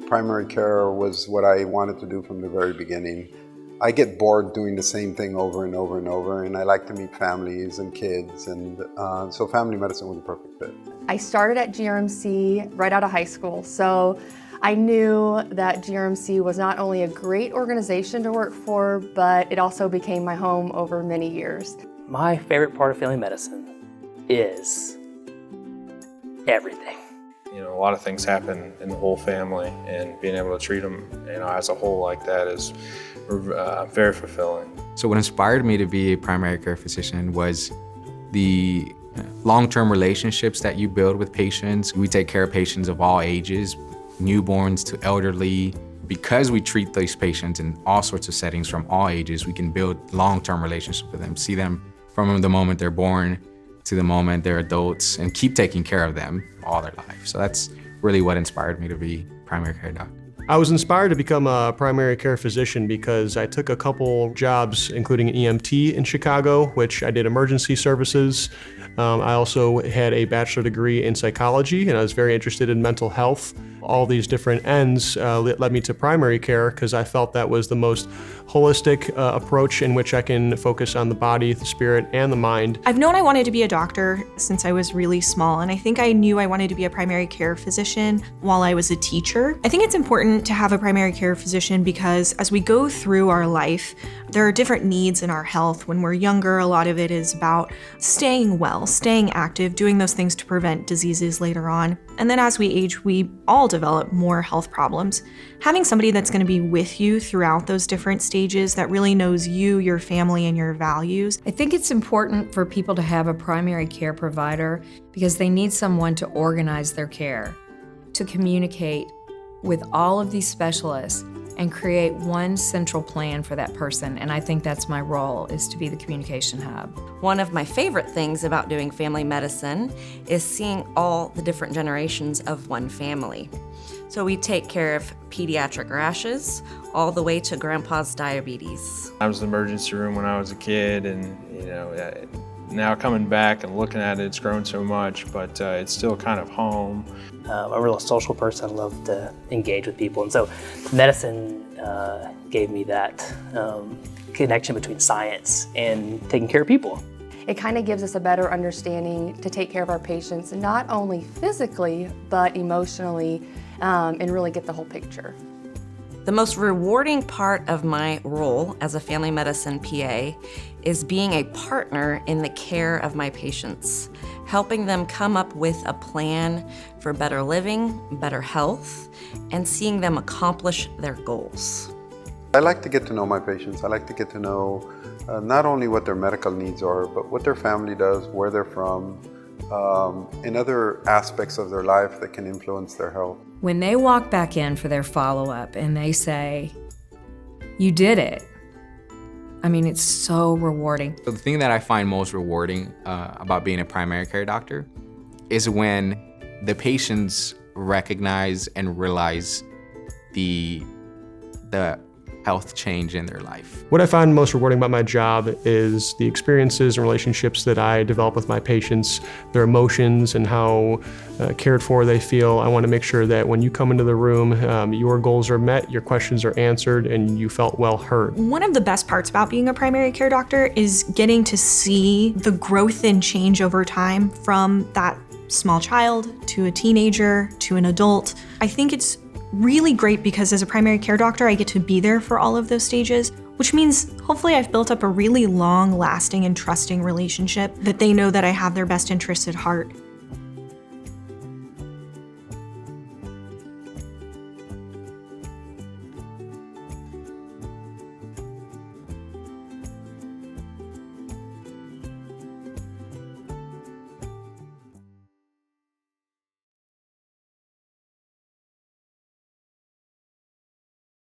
primary care was what I wanted to do from the very beginning. I get bored doing the same thing over and over and over, and I like to meet families and kids, and so family medicine was a perfect fit. I started at GRMC right out of high school, so I knew that GRMC was not only a great organization to work for, but it also became my home over many years. My favorite part of family medicine is everything. You know, a lot of things happen in the whole family, and being able to treat them, as a whole like that is very fulfilling. So what inspired me to be a primary care physician was the long-term relationships that you build with patients. We take care of patients of all ages, newborns to elderly. Because we treat these patients in all sorts of settings from all ages, we can build long-term relationships with them, see them from the moment they're born to the moment they're adults, and keep taking care of them all their life. So that's really what inspired me to be a primary care doctor. I was inspired to become a primary care physician because I took a couple jobs, including an EMT in Chicago, which I did emergency services. I also had a bachelor degree in psychology, and I was very interested in mental health. All these different ends led me to primary care because I felt that was the most holistic approach in which I can focus on the body, the spirit, and the mind. I've known I wanted to be a doctor since I was really small, and I think I knew I wanted to be a primary care physician while I was a teacher. I think it's important to have a primary care physician because as we go through our life, there are different needs in our health. When we're younger, a lot of it is about staying well, staying active, doing those things to prevent diseases later on. And then as we age, we all develop more health problems. Having somebody that's going to be with you throughout those different stages that really knows you, your family, and your values. I think it's important for people to have a primary care provider because they need someone to organize their care, to communicate with all of these specialists and create one central plan for that person. And I think that's my role, is to be the communication hub. One of my favorite things about doing family medicine is seeing all the different generations of one family. So we take care of pediatric rashes all the way to grandpa's diabetes. I was in the emergency room when I was a kid, and now coming back and looking at it, it's grown so much, but it's still kind of home. I'm a real social person. I love to engage with people, and so medicine gave me that connection between science and taking care of people. It kind of gives us a better understanding to take care of our patients, not only physically, but emotionally, and really get the whole picture. The most rewarding part of my role as a family medicine PA is being a partner in the care of my patients, helping them come up with a plan for better living, better health, and seeing them accomplish their goals. I like to get to know my patients. I like to get to know not only what their medical needs are, but what their family does, where they're from, and other aspects of their life that can influence their health. When they walk back in for their follow-up and they say, "You did it," I mean, it's so rewarding. So the thing that I find most rewarding about being a primary care doctor is when the patients recognize and realize the health change in their life. What I find most rewarding about my job is the experiences and relationships that I develop with my patients, their emotions and how cared for they feel. I want to make sure that when you come into the room, your goals are met, your questions are answered, and you felt well heard. One of the best parts about being a primary care doctor is getting to see the growth and change over time from that small child to a teenager to an adult. I think it's really great because as a primary care doctor, I get to be there for all of those stages, which means hopefully I've built up a really long-lasting and trusting relationship that they know that I have their best interests at heart.